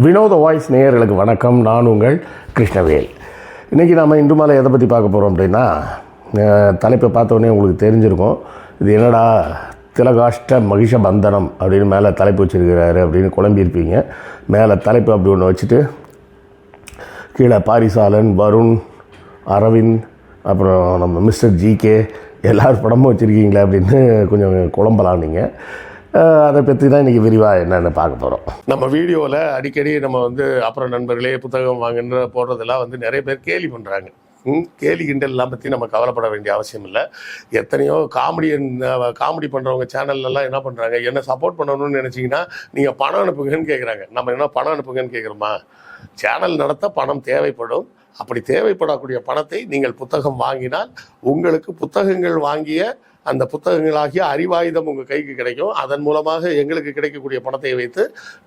வினோத வாய்ஸ் நேயர்களுக்கு வணக்கம். நான் உங்கள் கிருஷ்ணவேல். இன்றைக்கி நாம் இன்று மாலை எதை பற்றி பார்க்க போகிறோம் அப்படின்னா, தலைப்பை பார்த்தோன்னே உங்களுக்கு தெரிஞ்சிருக்கும். இது என்னடா திலகாஷ்ட மகிஷ பந்தனம் அப்படின்னு மேலே தலைப்பு வச்சுருக்கிறாரு அப்படின்னு குழம்பியிருப்பீங்க. மேலே தலைப்பு அப்படி ஒன்று வச்சுட்டு கீழே பாரிசாலன், வருண், அரவிந்த், அப்புறம் நம்ம மிஸ்டர் ஜிகே எல்லார் படமும் வச்சுருக்கீங்களே அப்படின்னு கொஞ்சம் குழம்பலாம். நீங்கள் அதை பற்றி தான் இன்றைக்கி விரிவாக என்னென்னு பார்க்க போகிறோம். நம்ம வீடியோவில் அடிக்கடி நம்ம அப்புறம் நண்பர்களே புத்தகம் வாங்குன்ற போடுறதெல்லாம் நிறைய பேர் கேலி பண்ணுறாங்க. கேலி கிண்டல்லாம் பற்றி நம்ம கவலைப்பட வேண்டிய அவசியம் இல்லை. எத்தனையோ காமெடி பண்ணுறவங்க சேனல்லலாம் என்ன பண்ணுறாங்க, என்ன சப்போர்ட் பண்ணணும்னு நினச்சிங்கன்னா நீங்கள் பணம் அனுப்புங்கன்னு கேட்குறாங்க. நம்ம என்ன பணம் அனுப்புங்கன்னு கேட்குறோமா? சேனல் நடத்த பணம் தேவைப்படும். அப்படி தேவைப்படக்கூடிய பணத்தை நீங்கள் புத்தகம் வாங்கினால் உங்களுக்கு புத்தகங்கள் வாங்கிய அந்த புத்தகங்களாகிய அறிவாயுதம் உங்கள் கைக்கு கிடைக்கும். அதன் மூலமாக எங்களுக்கு கிடைக்கக்கூடிய பணத்தை வைத்து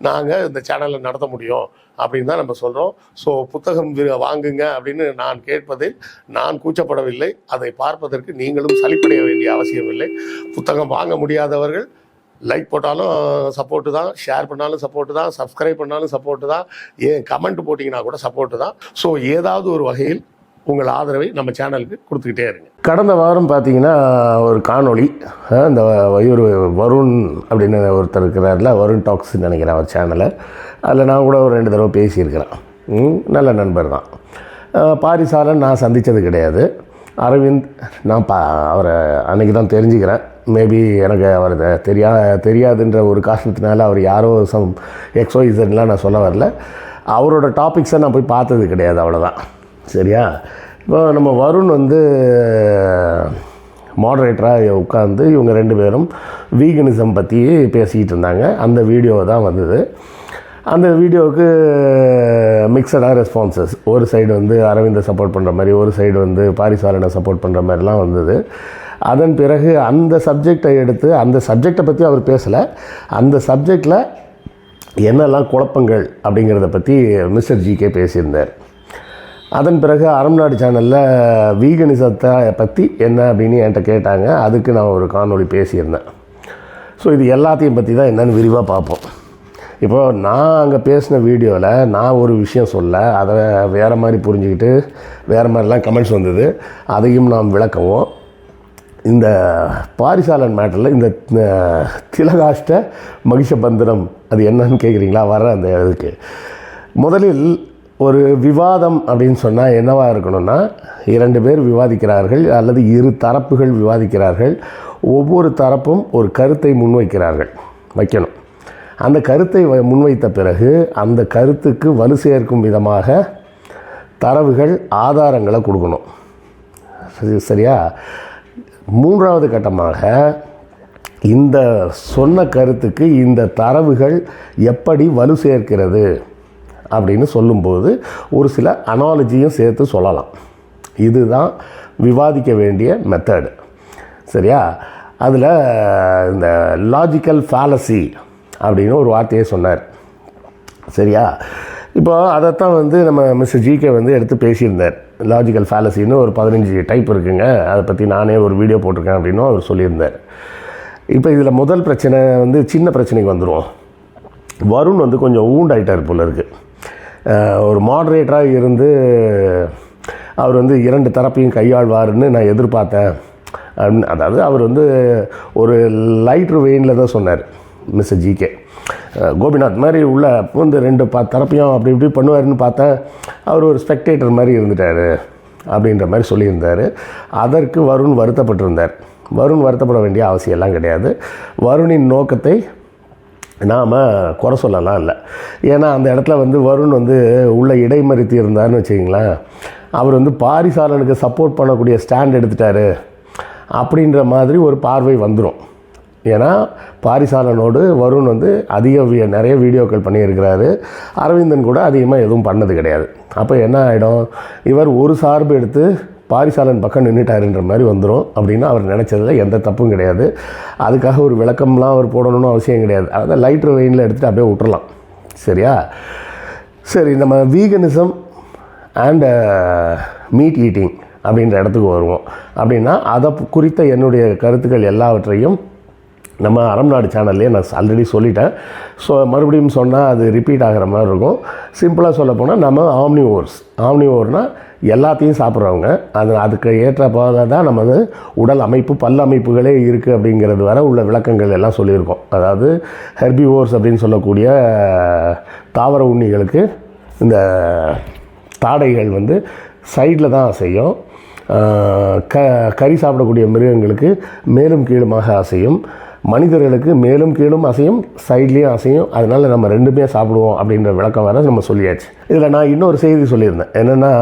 நாங்கள் இந்த சேனலை நடத்த முடியும் அப்படின்னு தான் நம்ம சொல்கிறோம். ஸோ புத்தகம் வாங்குங்க அப்படின்னு நான் கேட்பதில் நான் கூச்சப்படவில்லை. அதை பார்ப்பதற்கு நீங்களும் சலிப்படைய வேண்டிய அவசியம் இல்லை. புத்தகம் வாங்க முடியாதவர்கள் லைக் போட்டாலும் சப்போர்ட்டு தான், ஷேர் பண்ணாலும் சப்போர்ட்டு தான், சப்ஸ்கிரைப் பண்ணாலும் சப்போர்ட்டு தான், ஏன் கமெண்ட் போட்டிங்கன்னா கூட சப்போர்ட்டு தான். ஸோ ஏதாவது ஒரு வகையில் உங்கள் ஆதரவை நம்ம சேனலுக்கு கொடுத்துக்கிட்டே இருங்க. கடந்த வாரம் பார்த்தீங்கன்னா ஒரு காணொளி, இந்த ஒரு வருண் அப்படின்னு ஒருத்தர் இருக்கிறார்ல, வருண் டாக்ஸ்ன்னு நினைக்கிறேன் அவர் சேனலை. அதில் நான் கூட ஒரு 2 தடவை பேசியிருக்கிறேன். நல்ல நண்பர் தான். பாரிசாலன் நான் சந்தித்தது கிடையாது. அரவிந்த் நான் அவரை அன்றைக்கி தான் தெரிஞ்சுக்கிறேன். மேபி எனக்கு அவர் தெரியாதுன்ற ஒரு காரணத்தினால அவர் யாரோ XYZலாம் நான் சொல்ல வரல. அவரோட டாபிக்ஸை நான் போய் பார்த்தது கிடையாது, அவ்வளோதான். சரியா? இப்போ நம்ம வருண் மாடரேட்டராக உட்காந்து இவங்க 2 பேரும் வீகனிசம் பற்றி பேசிக்கிட்டு இருந்தாங்க. அந்த வீடியோ தான் வந்தது. அந்த வீடியோவுக்கு மிக்சடாக ரெஸ்பான்சஸ். ஒரு சைடு அரவிந்தை சப்போர்ட் பண்ணுற மாதிரி, ஒரு சைடு பாரிசாலனை சப்போர்ட் பண்ணுற மாதிரிலாம் வந்தது. அதன் பிறகு அந்த சப்ஜெக்டை எடுத்து, அந்த சப்ஜெக்டை பற்றி அவர் பேசலை, அந்த சப்ஜெக்டில் என்னெல்லாம் குழப்பங்கள் அப்படிங்கிறத பற்றி மிஸ்டர் ஜிகே பேசியிருந்தார். அதன் பிறகு அறம்நாடு சேனலில் வீகனிசத்தை பற்றி என்ன அப்படின்னு என்கிட்ட கேட்டாங்க. அதுக்கு நான் ஒரு காணொளி பேசியிருந்தேன். ஸோ இது எல்லாத்தையும் பற்றி தான் என்னென்னு விரிவாக பார்ப்போம். இப்போது நான் அங்கே பேசின வீடியோவில் நான் ஒரு விஷயம் சொல்ல, அதை வேறு மாதிரி புரிஞ்சுக்கிட்டு வேறு மாதிரிலாம் கமெண்ட்ஸ் வந்தது. அதையும் நாம் விளக்கவும். இந்த பாரிசாலன் மேட்டரில் இந்த திலகாஷ்ட மகிஷபந்தனம் அது என்னன்னு கேட்குறீங்களா? வர அந்த இதுக்கு முதலில் ஒரு விவாதம் அப்படின்னு சொன்னால் என்னவாக இருக்கணும்னா, 2 பேர் விவாதிக்கிறார்கள் அல்லது 2 தரப்புகள் விவாதிக்கிறார்கள். ஒவ்வொரு தரப்பும் ஒரு கருத்தை வைக்கணும். அந்த கருத்தை முன்வைத்த பிறகு அந்த கருத்துக்கு வலு சேர்க்கும் விதமாக தரவுகள், ஆதாரங்களை கொடுக்கணும். சரியா? 3வது கட்டமாக இந்த சொன்ன கருத்துக்கு இந்த தரவுகள் எப்படி வலு சேர்க்கிறது அப்படின்னு சொல்லும்போது ஒரு சில அனாலஜியும் சேர்த்து சொல்லலாம். இதுதான் விவாதிக்க வேண்டிய மெத்தடு. சரியா? அதில் இந்த லாஜிக்கல் ஃபேலசி அப்படின்னு ஒரு வார்த்தையை சொன்னார். சரியா? இப்போ அதைத்தான் நம்ம மிஸ்டர் ஜிகே எடுத்து பேசியிருந்தார். லாஜிக்கல் ஃபேலசின்னு ஒரு 15 டைப் இருக்குங்க, அதை பற்றி நானே ஒரு வீடியோ போட்டிருக்கேன் அப்படின்னும் அவர் சொல்லியிருந்தார். இப்போ இதில் முதல் பிரச்சனை சின்ன பிரச்சனைக்கு வந்துடுவோம். வருண் கொஞ்சம் ஊண்டாயிட்டார் போல இருக்குது. ஒரு மாடரேட்டராக இருந்து அவர் 2 தரப்பையும் கையாள்வார்னு நான் எதிர்பார்த்தேன். அதாவது அவர் ஒரு லைட்ரு வெயினில் தான் சொன்னார் மிஸ்டர் ஜிகே. கோபிநாத் மாதிரி உள்ள 2 தரப்பையும் அப்படி இப்படி பண்ணுவார்னு பார்த்தேன். அவர் ஒரு ஸ்பெக்டேட்டர் மாதிரி இருந்துட்டார் அப்படின்ற மாதிரி சொல்லியிருந்தார். அதற்கு வருண் வருத்தப்பட்டிருந்தார். வருண் வருத்தப்பட வேண்டிய அவசியம்லாம் கிடையாது. வருணின் நோக்கத்தை நாம் குறை சொல்லலாம் இல்லை. ஏன்னா அந்த இடத்துல வருண் உள்ள இடைமறித்து இருந்தார்னு வச்சுக்கிங்களேன். அவர் பாரிசாலனுக்கு சப்போர்ட் பண்ணக்கூடிய ஸ்டாண்ட் எடுத்துட்டார் அப்படின்ற மாதிரி ஒரு பார்வை வந்துடும். ஏன்னா பாரிசாலனோடு வருண் நிறைய வீடியோக்கள் பண்ணியிருக்கிறாரு. அரவிந்தன் கூட அதிகமாக எதுவும் பண்ணது கிடையாது. அப்போ என்ன ஆகிடும், இவர் ஒரு சார்பு எடுத்து பாரிசாலன் பக்கம் நின்றுட்டாருன்ற மாதிரி வந்துடும். அப்படின்னா அவர் நினச்சதில் எந்த தப்பும் கிடையாது. அதுக்காக ஒரு விளக்கம்லாம் அவர் போடணும்னு அவசியம் கிடையாது. அதாவது லைட்ரு வெயினில் எடுத்துகிட்டு அப்படியே விட்டுறலாம். சரியா? சரி, நம்ம வீகனிசம் அண்ட் மீட் ஈட்டிங் அப்படின்ற இடத்துக்கு வருவோம். அப்படின்னா அதை குறித்த என்னுடைய கருத்துக்கள் எல்லாவற்றையும் நம்ம அறம் நாடு சேனல்லே நான் ஆல்ரெடி சொல்லிட்டேன். ஸோ மறுபடியும் சொன்னால் அது ரிப்பீட் ஆகிற மாதிரி இருக்கும். சிம்பிளாக சொல்ல போனால் நம்ம ஆம்னிவோர்னால் எல்லாத்தையும் சாப்பிட்றவங்க. அதுக்கு ஏற்ற போல தான் நமது உடல் அமைப்பு பல் அமைப்புகளே இருக்குது அப்படிங்கிறது வர உள்ள விளக்கங்கள் எல்லாம் சொல்லியிருக்கோம். அதாவது ஹெர்பிவோர்ஸ் அப்படின்னு சொல்லக்கூடிய தாவர உண்ணிகளுக்கு இந்த தாடைகள் வந்து சைடில் தான் அசையும். கறி சாப்பிடக்கூடிய மிருகங்களுக்கு மேலும் கீழுமாக அசையும். மனிதர்களுக்கு மேலும் கீழும் அசையும், சைட்லேயும் அசையும். அதனால் நம்ம ரெண்டுமே சாப்பிடுவோம் அப்படின்ற விளக்கம் வேறு நம்ம சொல்லியாச்சு. இதில் நான் இன்னொரு செய்தி சொல்லியிருந்தேன். என்னென்னா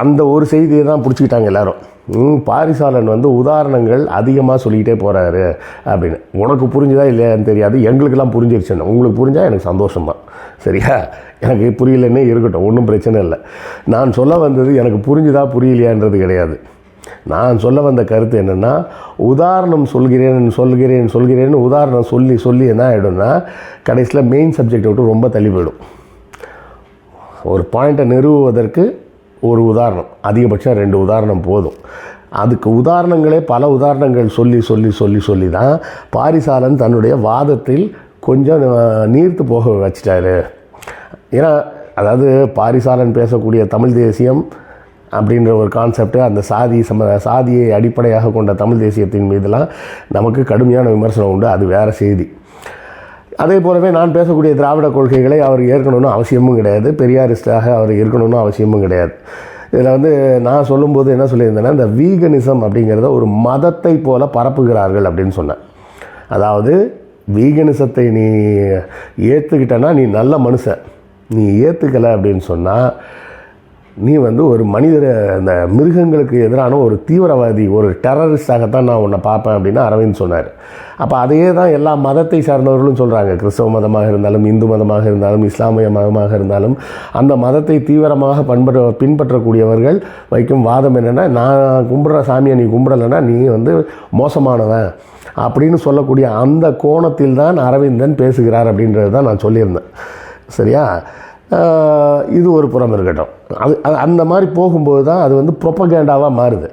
அந்த ஒரு செய்தியை தான் பிடிச்சிக்கிட்டாங்க எல்லோரும். பாரிசாலன் வந்து உதாரணங்கள் அதிகமாக சொல்லிக்கிட்டே போகிறாரு அப்படின்னு. உனக்கு புரிஞ்சுதா இல்லையான்னு தெரியாது, எங்களுக்கெல்லாம் புரிஞ்சிருச்சுன்னு. உங்களுக்கு புரிஞ்சால் எனக்கு சந்தோஷம்தான், சரியா? எனக்கு புரியலன்னே இருக்கட்டும், ஒன்றும் பிரச்சனை இல்லை. நான் சொல்ல வந்தது எனக்கு புரிஞ்சுதா புரியலையான்றது கிடையாது. நான் சொல்ல வந்த கருத்து என்னென்னா, உதாரணம் சொல்கிறேன்னு உதாரணம் சொல்லி என்ன ஆகிடும்னா கடைசியில் மெயின் சப்ஜெக்டை விட்டு ரொம்ப தள்ளி போயிடும். ஒரு பாயிண்ட்டை நிறுவுவதற்கு ஒரு உதாரணம், அதிகபட்சம் 2 உதாரணம் போதும். அதுக்கு உதாரணங்களே பல உதாரணங்கள் சொல்லி தான் பாரிசாலன் தன்னுடைய வாதத்தில் கொஞ்சம் நீர்த்து போக வச்சிட்டாரு. ஏன்னா அதாவது பாரிசாலன் பேசக்கூடிய தமிழ் தேசியம் அப்படின்ற ஒரு கான்செப்டு, அந்த சாதியை அடிப்படையாக கொண்ட தமிழ் தேசியத்தின் மீதெல்லாம் நமக்கு கடுமையான விமர்சனம் உண்டு. அது வேறு செய்தி. அதே போலவே நான் பேசக்கூடிய திராவிட கொள்கைகளை அவர் ஏற்கணும்னு அவசியமும் கிடையாது, பெரியாரிஸ்டாக அவர் இருக்கணும்னு அவசியமும் கிடையாது. இதில் வந்து நான் சொல்லும்போது என்ன சொல்லியிருந்தேன்னா, இந்த வீகனிசம் அப்படிங்கிறத ஒரு மதத்தை போல பரப்புகிறார்கள் அப்படின்னு சொன்னேன். அதாவது வீகனிசத்தை நீ ஏற்றுக்கிட்டனா நீ நல்ல மனுஷன், நீ ஏற்றுக்கலை அப்படின்னு சொன்னால் நீ வந்து ஒரு இந்த மிருகங்களுக்கு எதிரான ஒரு தீவிரவாதி, ஒரு டெரரிஸ்டாகத்தான் நான் உன்னை பார்ப்பேன் அப்படின்னு அரவிந்த் சொன்னார். அப்போ அதையே தான் எல்லா மதத்தை சார்ந்தவர்களும் சொல்கிறாங்க. கிறிஸ்தவ மதமாக இருந்தாலும், இந்து மதமாக இருந்தாலும், இஸ்லாமிய மதமாக இருந்தாலும், அந்த மதத்தை தீவிரமாக பின்பற்றக்கூடியவர்கள் வைக்கும் வாதம் என்னென்னா, நான் கும்பிட்ற சாமியை நீ கும்பிடலைன்னா நீ வந்து மோசமானவன் அப்படின்னு சொல்லக்கூடிய அந்த கோணத்தில் தான் அரவிந்தன் பேசுகிறார் அப்படின்றது தான் நான் சொல்லியிருந்தேன், சரியா? இது ஒரு புறம் இருக்கட்டும். அந்த மாதிரி போகும்போது தான் அது வந்து ப்ரொபகேண்டாவாக மாறுது.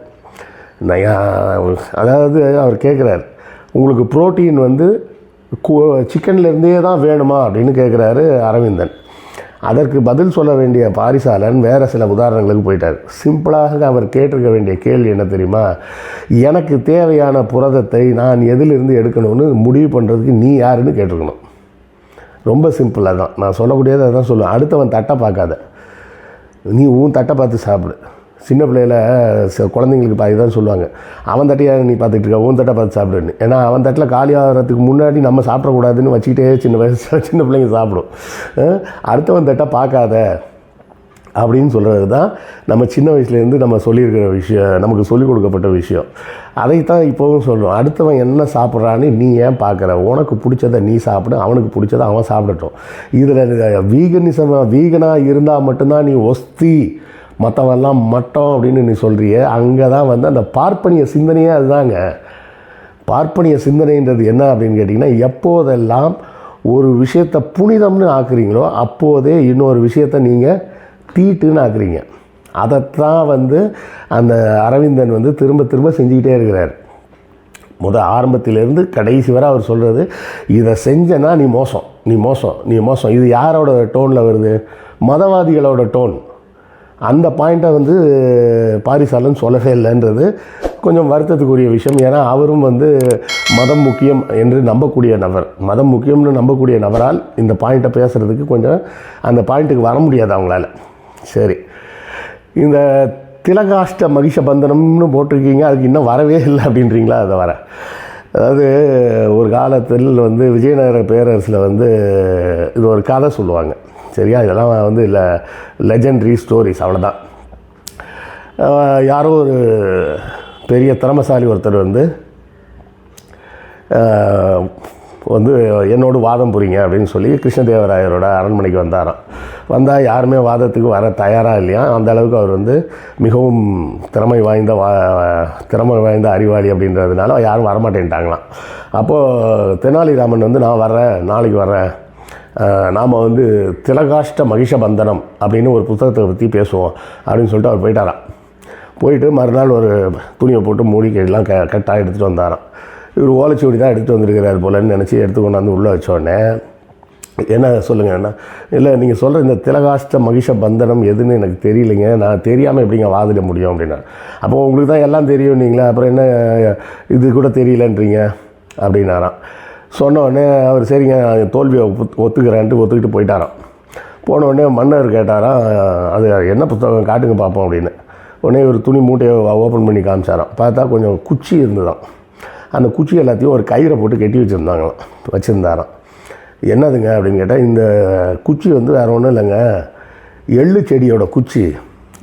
அதாவது அவர் கேட்குறாரு, உங்களுக்கு புரோட்டீன் வந்து சிக்கன்லேருந்தே தான் வேணுமா அப்படின்னு கேட்குறாரு அரவிந்தன். அதற்கு பதில் சொல்ல வேண்டிய பாரிசாலன் வேறு சில உதாரணங்களுக்கு போயிட்டார். சிம்பிளாக அவர் கேட்டிருக்க வேண்டிய கேள்வி என்ன தெரியுமா? எனக்கு தேவையான புரதத்தை நான் எதிலிருந்து எடுக்கணும்னு முடிவு பண்ணுறதுக்கு நீ யாருன்னு கேட்டிருக்கணும். ரொம்ப சிம்பிளாக தான் நான் சொல்லக்கூடியதை அதான் சொல்லுவேன். அடுத்தவன் தட்டை பார்க்காத, நீ உன் தட்டை பார்த்து சாப்பிடு. சின்ன பிள்ளையில் குழந்தைங்களுக்கு பாதி தான் சொல்லுவாங்க, அவன் தட்டையாக நீ பார்த்துட்டு இருக்க, உன் தட்டை பார்த்து சாப்பிடுன்னு. ஏன்னா அவன் தட்டில் காலி ஆகிறதுக்கு முன்னாடி நம்ம சாப்பிடக்கூடாதுன்னு வச்சுக்கிட்டே சின்ன பிள்ளைங்க சாப்பிடும். அடுத்தவன் தட்டை பார்க்காத அப்படின்னு சொல்கிறது தான் நம்ம சின்ன வயசுலேருந்து நம்ம சொல்லியிருக்கிற விஷயம், நமக்கு சொல்லிக் கொடுக்கப்பட்ட விஷயம். அதைத்தான் இப்போவும் சொல்கிறோம். அடுத்தவன் என்ன சாப்பிட்றான்னு நீ ஏன் பார்க்குற? உனக்கு பிடிச்சதை நீ சாப்பிடு, அவனுக்கு பிடிச்சதை அவன் சாப்பிடட்டும். இதில் வீகனாக இருந்தால் மட்டும்தான் நீ ஒஸ்தி, மற்றவெல்லாம் மட்டம் அப்படின்னு நீ சொல்கிறிய. அங்கே தான் வந்து அந்த பார்ப்பனிய சிந்தனையே அதுதாங்க. பார்ப்பனிய சிந்தனைன்றது என்ன அப்படின்னு கேட்டிங்கன்னா, எப்போதெல்லாம் ஒரு விஷயத்தை புனிதம்னு ஆக்குறீங்களோ அப்போதே இன்னொரு விஷயத்தை நீங்கள் தீட்டுன்னு ஆக்குறீங்க. அதைத்தான் வந்து அந்த அரவிந்தன் வந்து திரும்ப திரும்ப செஞ்சுக்கிட்டே இருக்கிறார். ஆரம்பத்திலேருந்து கடைசி வரை அவர் சொல்கிறது, இதை செஞ்சனா நீ மோசம். இது யாரோட டோனில் வருது? மதவாதிகளோட டோன். அந்த பாயிண்ட்டை வந்து பாரிசாலன் சொல்லவே இல்லைன்றது கொஞ்சம் வருத்தத்துக்குரிய விஷயம். ஏன்னா அவரும் வந்து மதம் முக்கியம் என்று நம்பக்கூடிய நபர், மதம் முக்கியம்னு நம்பக்கூடிய நபரால் இந்த பாயிண்ட்டை பேசுகிறதுக்கு கொஞ்சம் அந்த பாயிண்ட்டுக்கு வர முடியாது அவங்களால. சரி, இந்த திலகாஷ்ட மகிஷ பந்தனம்னு போட்டிருக்கீங்க, அதுக்கு இன்னும் வரவே இல்லை அப்படின்றீங்களா? அதை வர, அதாவது ஒரு காலத்தில் வந்து விஜயநகர பேரரசில் வந்து இது ஒரு கதை சொல்லுவாங்க, சரியா? இதெல்லாம் வந்து இல்லை லெஜெண்டரி ஸ்டோரிஸ், அவ்வளோதான். யாரோ ஒரு பெரிய திறமசாலி ஒருத்தர் வந்து என்னோட வாதம் புரியுங்க அப்படின்னு சொல்லி கிருஷ்ணதேவராயரோட அரண்மனைக்கு வந்தால் யாருமே வாதத்துக்கு வர தயாராக இல்லையா. அந்த அளவுக்கு அவர் வந்து மிகவும் திறமை வாய்ந்த அறிவாளி அப்படின்றதுனால யாரும் வரமாட்டேன்ட்டாங்களாம். அப்போது தெனாலிராமன் வந்து நான் வர்றேன், நாளைக்கு வர்றேன், நாம் வந்து திலகாஷ்ட மகிஷ பந்தனம் அப்படின்னு ஒரு புத்தகத்தை பற்றி பேசுவோம் அப்படின்னு சொல்லிட்டு அவர் போயிட்டு மறுநாள் ஒரு துணியை போட்டு மூடி எல்லாம் கட்டாக எடுத்துகிட்டு வந்தாராம். இவர் ஓலைச்சுவடி தான் எடுத்துகிட்டு வந்திருக்கிறார் போலன்னு நினச்சி எடுத்து கொண்டாந்து உள்ளே வச்சோடனே என்ன சொல்லுங்கண்ணா, இல்லை நீங்கள் சொல்கிற இந்த திலகாஷ்ட மகிஷ பந்தனம் எதுன்னு எனக்கு தெரியலைங்க, நான் தெரியாமல் எப்படிங்க வாதிட முடியும் அப்படின்னா. அப்போ உங்களுக்கு தான் எல்லாம் தெரியும் நீங்களா, அப்புறம் என்ன இது கூட தெரியலன்றீங்க அப்படின்னாராம். சொன்ன உடனே அவர் சரிங்க தோல்வியை ஒத்துக்கிட்டு போயிட்டாராம். போன உடனே மன்னர் கேட்டாராம், அது என்ன புத்தகம் காட்டுங்க பார்ப்போம் அப்படின்னு. உடனே ஒரு துணி மூட்டையை ஓப்பன் பண்ணி காமிச்சாராம். பார்த்தா கொஞ்சம் குச்சி இருந்துதான். அந்த குச்சி எல்லாத்தையும் ஒரு கயிறை போட்டு கட்டி வச்சுருந்தாராம். என்னதுங்க அப்படின்னு கேட்டால், இந்த குச்சி வந்து வேறு ஒன்றும் இல்லைங்க, எள்ளு செடியோட குச்சி.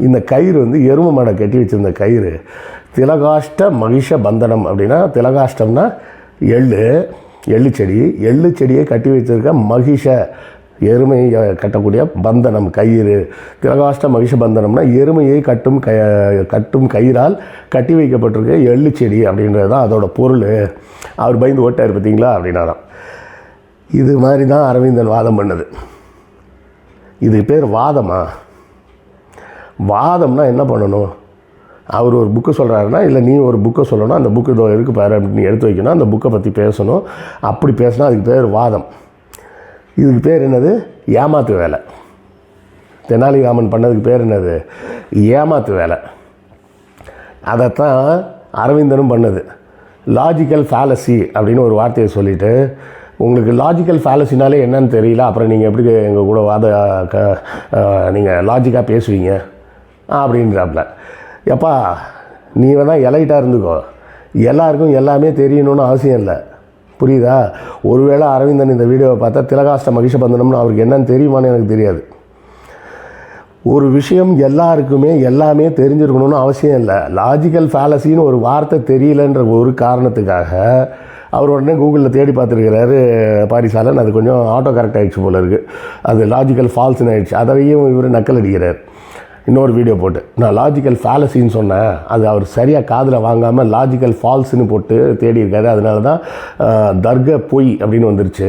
இந்த கயிறு வந்து எருமை மாடை கட்டி வச்சுருந்த கயிறு. திலகாஷ்ட மகிஷ பந்தனம் அப்படின்னா, திலகாஷ்டம்னா எள்ளு செடியை கட்டி வச்சிருக்க மகிஷ எருமையை கட்டக்கூடிய பந்தனம் கயிறு. திலகாஷ்ட மகிஷ பந்தனம்னா எருமையை கட்டும் கயிறால் கட்டி வைக்கப்பட்டிருக்க எள்ளு செடி அப்படின்றது தான் அதோட பொருள். அவர் பயந்து ஓட்டார் பார்த்தீங்களா அப்படின்னாராம். இது மாதிரி தான் அரவிந்தன் வாதம் பண்ணது. இதுக்கு பேர் வாதமா? வாதம்னா என்ன பண்ணணும்? அவர் ஒரு புக்கு சொல்கிறாருன்னா, இல்லை நீ ஒரு புக்கை சொல்லணும், அந்த புக்கு இதோ இருக்குது பாரு அப்படின்னு நீ எடுத்து வைக்கணும், அந்த புக்கை பற்றி பேசணும். அப்படி பேசினா அதுக்கு பேர் வாதம். இதுக்கு பேர் என்னது? ஏமாத்து வேலை. தெனாலிராமன் பண்ணதுக்கு பேர் என்னது? ஏமாத்து வேலை. அதைத்தான் அரவிந்தனும் பண்ணது. லாஜிக்கல் ஃபேலசி அப்படின்னு ஒரு வார்த்தையை சொல்லிவிட்டு, உங்களுக்கு லாஜிக்கல் ஃபேலசினாலே என்னன்னு தெரியல, அப்புறம் நீங்கள் எப்படி எங்கள் கூட நீங்கள் லாஜிக்காக பேசுவீங்க அப்படின்றாப்புல. எப்பா நீ வேணால் எலைட்டாக இருந்துக்கோ, எல்லாருக்கும் எல்லாமே தெரியணும்னு அவசியம் இல்லை, புரியுதா? ஒருவேளை அரவிந்தன் இந்த வீடியோவை பார்த்தா திலகாஷ்ட மகிஷ பந்தனம்னு அவருக்கு என்னன்னு தெரியுமான்னு எனக்கு தெரியாது. ஒரு விஷயம் எல்லாருக்குமே எல்லாமே தெரிஞ்சிருக்கணும்னு அவசியம் இல்லை. லாஜிக்கல் ஃபேலசின்னு ஒரு வார்த்தை தெரியலன்ற ஒரு காரணத்துக்காக அவர் உடனே கூகுளில் தேடி பார்த்துருக்கிறாரு பாரிசாலன். அது கொஞ்சம் ஆட்டோ கரெக்ட் ஆகிடுச்சு போல இருக்குது, அது லாஜிக்கல் ஃபால்ஸ்ன்னு ஆகிடுச்சு. அதையும் இவர் நக்கல் அடிக்கிறார் இன்னொரு வீடியோ போட்டு. நான் லாஜிக்கல் ஃபேலசின்னு சொன்னேன், அது அவர் சரியாக காதில் வாங்காமல் லாஜிக்கல் ஃபால்ஸ்ன்னு போட்டு தேடி இருக்காரு. அதனால தான் தர்க்க பொய் அப்படின்னு வந்துருச்சு.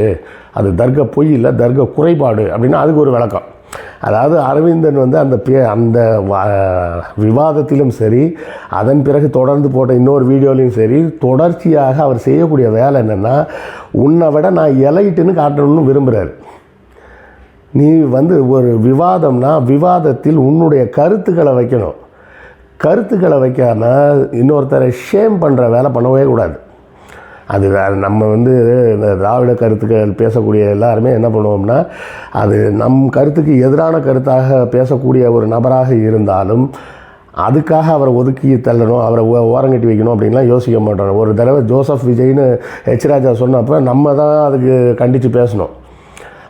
அது தர்க்க பொய் இல்லை, தர்க்க குறைபாடு அப்படின்னா அதுக்கு ஒரு விளக்கம். அதாவது அரவிந்தன் வந்து அந்த விவாதத்திலும் சரி, அதன் பிறகு தொடர்ந்து போட்ட இன்னொரு வீடியோலையும் சரி, தொடர்ச்சியாக அவர் செய்யக்கூடிய வேலை என்னென்னா, உன்னை விட நான் எலைட்டுன்னு காட்டணும்னு விரும்புகிறார். நீ வந்து ஒரு விவாதம்னா விவாதத்தில் உன்னுடைய கருத்துக்களை வைக்கணும். கருத்துக்களை வைக்காமல் இன்னொருத்தரை ஷேம் பண்ணுற வேலை பண்ணவே கூடாது. அது நம்ம வந்து இந்த திராவிட கருத்துக்கள் பேசக்கூடிய எல்லாருமே என்ன பண்ணுவோம்னா, அது நம் கருத்துக்கு எதிரான கருத்தாக பேசக்கூடிய ஒரு நபராக இருந்தாலும் அதுக்காக அவரை ஒதுக்கி தள்ளணும், அவரை ஓரங்கட்டி வைக்கணும் அப்படின்லாம் யோசிக்க மாட்டோம். ஒரு தடவை ஜோசப் விஜய்னு ஹெச் ராஜா சொன்னப்போ நம்ம தான் அதுக்கு கண்டித்து பேசணும்.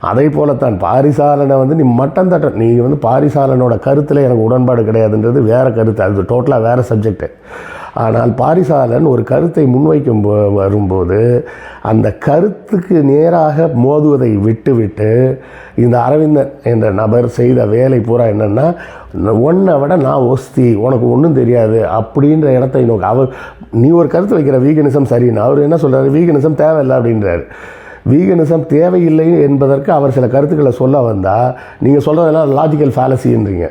அதே போலத்தான் பாரிசாலனை வந்து நீ மட்டம் தட்ட, நீ வந்து பாரிசாலனோட கருத்தில் எனக்கு உடன்பாடு கிடையாதுன்றது வேறு கருத்து, அது டோட்டலாக வேறு சப்ஜெக்டு. ஆனால் பாரிசாலன் ஒரு கருத்தை முன்வைக்கும் வரும்போது அந்த கருத்துக்கு நேராக மோதுவதை விட்டு இந்த அரவிந்தன் என்ற நபர் செய்த வேலை பூரா என்னென்னா, உன்னை விட நான் ஒஸ்தி, உனக்கு ஒன்றும் தெரியாது அப்படின்ற இடத்தை நோக்கி நீ ஒரு கருத்து வைக்கிற வீகனிசம் சரின்னு அவர் என்ன சொல்கிறார், வீகனிசம் தேவையில்லை அப்படின்றார். வீகனிசம் தேவையில்லை என்பதற்கு அவர் சில கருத்துக்களை சொல்ல வந்தால் நீங்கள் சொல்கிறதெல்லாம் லாஜிக்கல் ஃபேலசின்றீங்க.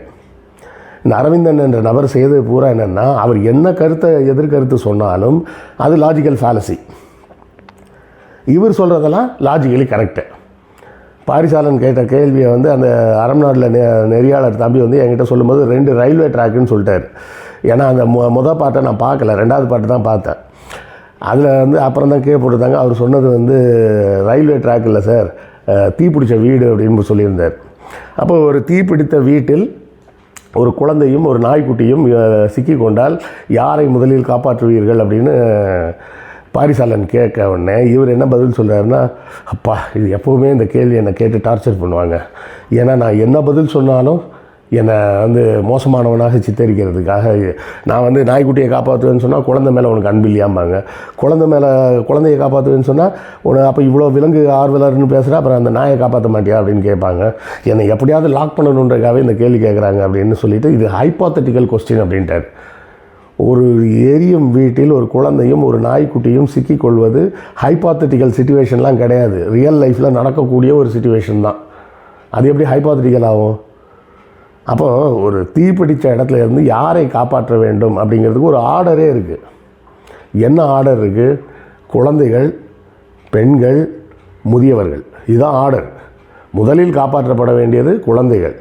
இந்த அரவிந்தன் என்ற நபர் செய்தது பூரா என்னென்னா, அவர் என்ன கருத்தை எதிர்கருத்து சொன்னாலும் அது லாஜிக்கல் ஃபேலசி. இவர் சொல்கிறதெல்லாம் லாஜிக்கலி கரெக்டு. பாரிசாலன் கேட்ட கேள்வியை வந்து அந்த அரம்நாட்டில் நெறியாளர் தம்பி வந்து என்கிட்ட சொல்லும்போது 2 ரயில்வே ட்ராக்குன்னு சொல்லிட்டார். ஏன்னா அந்த மொதல் பாட்டை நான் பார்க்கல, 2வது பாட்டு தான் பார்த்தேன். அதில் வந்து அப்புறம் தான் போட்டுருந்தாங்க. அவர் சொன்னது வந்து ரயில்வே ட்ராக் இல்லை சார், தீப்பிடிச்ச வீடு அப்படின்னு சொல்லியிருந்தார். அப்போ ஒரு தீப்பிடித்த வீட்டில் ஒரு குழந்தையும் ஒரு நாய்க்குட்டியும் சிக்கி கொண்டால் யாரை முதலில் காப்பாற்றுவீர்கள் அப்படின்னு பாரிசாலன் கேட்க உடனே இவர் என்ன பதில் சொல்கிறாருன்னா, அப்பா இது எப்போவுமே இந்த கேள்வி என்னை கேட்டு டார்ச்சர் பண்ணுவாங்க, ஏன்னா நான் என்ன பதில் சொன்னாலும் என்னை வந்து மோசமானவனாக சித்தரிக்கிறதுக்காக. நான் வந்து நாய்க்குட்டியை காப்பாற்றுவேன்னு சொன்னால் குழந்தை மேலே உனக்கு அன்பு இல்லையாம்பாங்க, குழந்தையை காப்பாற்றுவேன்னு சொன்னால் உனக்கு அப்போ இவ்வளோ விலங்கு ஆர்வலர்னு பேசுகிற, அப்புறம் அந்த நாயை காப்பாற்ற மாட்டியா அப்படின்னு கேட்பாங்க. என்னை எப்படியாவது லாக் பண்ணணுன்றக்காகவே இந்த கேள்வி கேட்குறாங்க அப்படின்னு சொல்லிட்டு இது ஹைப்போத்தட்டிக்கல் கொஸ்டின் அப்படின்ட்டார். ஒரு எரியும் வீட்டில் ஒரு குழந்தையும் ஒரு நாய்க்குட்டியும் சிக்கிக்கொள்வது ஹைப்போத்தட்டிக்கல் சிச்சுவேஷன்லாம் கிடையாது, ரியல் லைஃப்பில் நடக்கக்கூடிய ஒரு சிச்சுவேஷன் தான். அது எப்படி ஹைப்போத்தட்டிக்கல் ஆகும்? அப்போது ஒரு தீப்பிடித்த இடத்துல இருந்து யாரை காப்பாற்ற வேண்டும் அப்படிங்கிறதுக்கு ஒரு ஆர்டரே இருக்குது. என்ன ஆர்டர் இருக்குது? குழந்தைகள், பெண்கள், முதியவர்கள். இதுதான் ஆர்டர். முதலில் காப்பாற்றப்பட வேண்டியது குழந்தைகள்,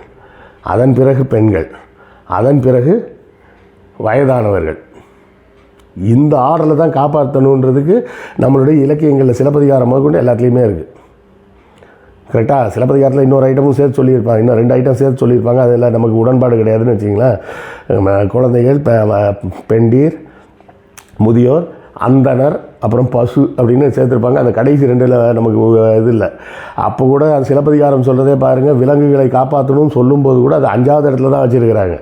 அதன் பிறகு பெண்கள், அதன் பிறகு வயதானவர்கள். இந்த ஆர்டரில் தான் காப்பாற்றணுன்றதுக்கு நம்மளுடைய இலக்கியங்களில் சிலப்பதிகாரம் முதற்கொண்டு எல்லாத்துலேயுமே இருக்குது. கரெக்டாக? சிலப்பதிகாரத்தில் இன்னொரு ஐட்டமும் சேர்த்து சொல்லியிருப்பாங்க, இன்னும் 2 ஐட்டம் சேர்த்து சொல்லியிருப்பாங்க. அதில் நமக்கு உடன்பாடு கிடையாதுன்னு வச்சிங்களேன். குழந்தைகள், பெண்டீர், முதியோர், அந்தனர், அப்புறம் பசு அப்படின்னு சேர்த்துருப்பாங்க. அந்த கடைசி 2ல் நமக்கு இது இல்லை. அப்போ கூட அந்த சிலப்பதிகாரம் சொல்கிறதே பாருங்கள், விலங்குகளை காப்பாற்றணும்னு சொல்லும்போது கூட அது 5வது இடத்துல தான் வச்சுருக்கிறாங்க.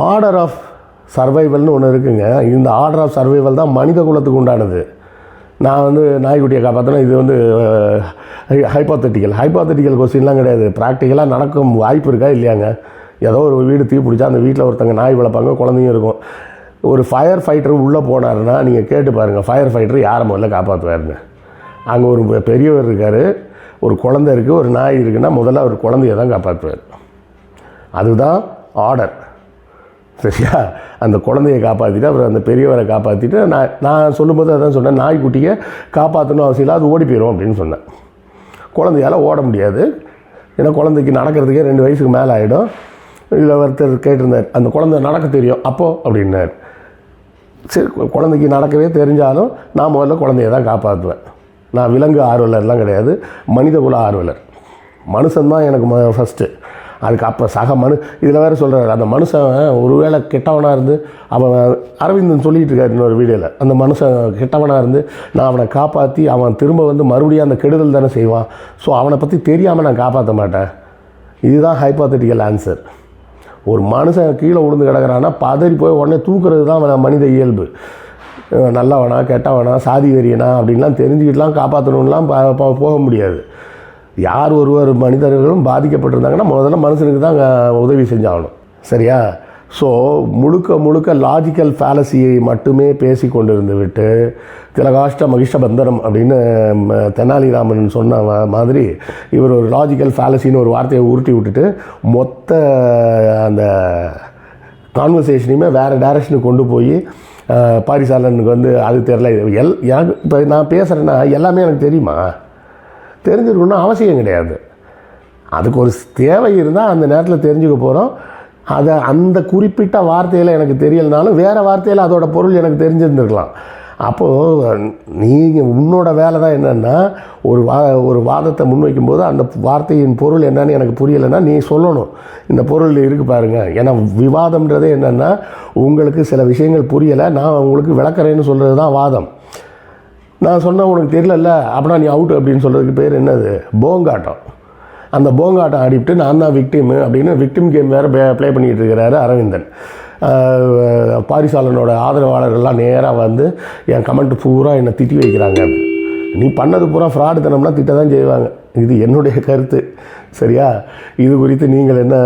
ஆர்டர் ஆஃப் சர்வைவல்னு ஒன்று இருக்குங்க. இந்த ஆர்டர் ஆஃப் சர்வைவல் தான் மனித குலத்துக்கு உண்டானது. நான் நாய்க்குட்டியை காப்பாற்றினா இது ஹைப்போத்தட்டிக்கல் கொஸ்டின்லாம் கிடையாது. ப்ராக்டிக்கலாக நடக்கும் வாய்ப்பு இருக்கா இல்லையாங்க? ஏதோ ஒரு வீடு தீ பிடிச்சா அந்த வீட்டில் ஒருத்தங்க நாய் வளர்ப்பாங்க, குழந்தையும் இருக்கும். ஒரு ஃபயர் ஃபைட்டர் உள்ளே போனாருன்னா நீங்கள் கேட்டு பாருங்கள், ஃபயர் ஃபைட்டர் யாரை முதல்ல காப்பாற்றுவாருன்னு. அங்கே ஒரு பெரியவர் இருக்கார், ஒரு குழந்தை இருக்குது, ஒரு நாய் இருக்குன்னா முதல்ல அவர் குழந்தைய தான் காப்பாற்றுவார். அதுதான் ஆர்டர். சரியா? அந்த குழந்தையை காப்பாற்றிட்டு அப்புறம் அந்த பெரியவரை காப்பாற்றிட்டு நான் சொல்லும்போது அதான் சொன்னேன், நாய்க்குட்டியை காப்பாற்றணும் அவசியம் இல்லை, அது ஓடி போயிடும் அப்படின்னு சொன்னேன். குழந்தையால் ஓட முடியாது, ஏன்னா குழந்தைக்கு நடக்கிறதுக்கே 2 வயசுக்கு மேலே ஆகிடும். இதில் ஒருத்தர் கேட்டிருந்தார், அந்த குழந்தை நடக்க தெரியும் அப்போது அப்படின்னார். சரி, குழந்தைக்கு நடக்கவே தெரிஞ்சாலும் நான் முதல்ல குழந்தைய தான் காப்பாற்றுவேன். நான் விலங்கு ஆர்வலர்லாம் கிடையாது, மனித குல ஆர்வலர். மனுஷன்தான் எனக்கு ஃபஸ்ட்டு. அதுக்கு அப்போ இதில் வேறு சொல்கிறார், அந்த மனுஷன் ஒருவேளை கெட்டவனாக இருந்து அவன் அரவிந்தன் சொல்லிகிட்டு இருக்காரு இன்னொரு வீடியோவில், அந்த மனுஷன் கெட்டவனாக இருந்து நான் அவனை காப்பாற்றி அவன் திரும்ப மறுபடியும் அந்த கெடுதல் தானே செய்வான். ஸோ அவனை பற்றி தெரியாமல் நான் காப்பாற்ற மாட்டேன். இதுதான் ஹைப்போத்தட்டிக்கல் ஆன்சர். ஒரு மனுஷன் கீழே விழுந்து கிடக்கிறான்னா பதறி போய் உடனே தூக்குறது தான் மனித இயல்பு. நல்லவனா கெட்டவனா சாதி வெறியனா அப்படின்லாம் தெரிஞ்சுக்கிட்டுலாம் காப்பாற்றணும்லாம் போக முடியாது. யார் ஒருவர் மனிதர்களும் பாதிக்கப்பட்டிருந்தாங்கன்னா முதல்ல மனுஷனுக்கு தான் உதவி செஞ்சாகணும். சரியா? ஸோ முழுக்க லாஜிக்கல் ஃபேலசியை மட்டுமே பேசி கொண்டிருந்து விட்டு திலகாஷ்ட மகிஷ்ட பந்தனம் அப்படின்னு தெனாலிராமன் சொன்ன மாதிரி இவர் ஒரு லாஜிக்கல் ஃபேலசின்னு ஒரு வார்த்தையை உருட்டி விட்டுட்டு மொத்த அந்த கான்வர்சேஷனையுமே வேறு டைரக்ஷனுக்கு கொண்டு போய் பாரிசாலனுக்கு அது தெரில. எனக்கு இப்போ நான் பேசுகிறேன்னா எல்லாமே எனக்கு தெரியுமா? தெரிஞ்சுக்கணும்னு அவசியம் கிடையாது. அதுக்கு ஒரு தேவை இருந்தால் அந்த நேரத்தில் தெரிஞ்சுக்க போகிறோம். அதை அந்த குறிப்பிட்ட வார்த்தையில் எனக்கு தெரியலைனாலும் வேறு வார்த்தையில் அதோட பொருள் எனக்கு தெரிஞ்சிருந்துருக்கலாம். அப்போது நீங்கள் உன்னோட வேலை தான் என்னென்னா ஒரு வாதத்தை முன்வைக்கும்போது அந்த வார்த்தையின் பொருள் என்னன்னு எனக்கு புரியலைன்னா நீ சொல்லணும், இந்த பொருள் இருக்குது பாருங்கள். ஏன்னா விவாதம்ன்றதே என்னென்னா உங்களுக்கு சில விஷயங்கள் புரியலை, நான் உங்களுக்கு விளக்குறேன்னு சொல்கிறது தான் வாதம். நான் சொன்னால் உனக்கு தெரியல அப்படின்னா நீ அவுட் அப்படின்னு சொல்கிறதுக்கு பேர் என்னது? போங்காட்டம். அந்த போங்காட்டம் ஆடிவிட்டு நான் தான் விக்டிமு அப்படின்னு விக்டிம் கேம் வேறு ப்ளே பண்ணிகிட்டு இருக்கிறாரு அரவிந்தன். பாரிசாலனோட ஆதரவாளர்கள்லாம் நேராக என் கமெண்ட் பூரா என்னை திட்டி வைக்கிறாங்க. நீ பண்ணது பூரா ஃப்ராடு தனம்னா திட்ட தான் செய்வாங்க. இது என்னுடைய கருத்து. சரியா? இது குறித்து நீங்கள் என்ன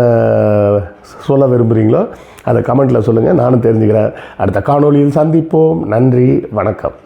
சொல்ல விரும்புகிறீங்களோ அதை கமெண்ட்டில் சொல்லுங்கள், நானும் தெரிஞ்சுக்கிறேன். அடுத்த காணொளியில் சந்திப்போம். நன்றி, வணக்கம்.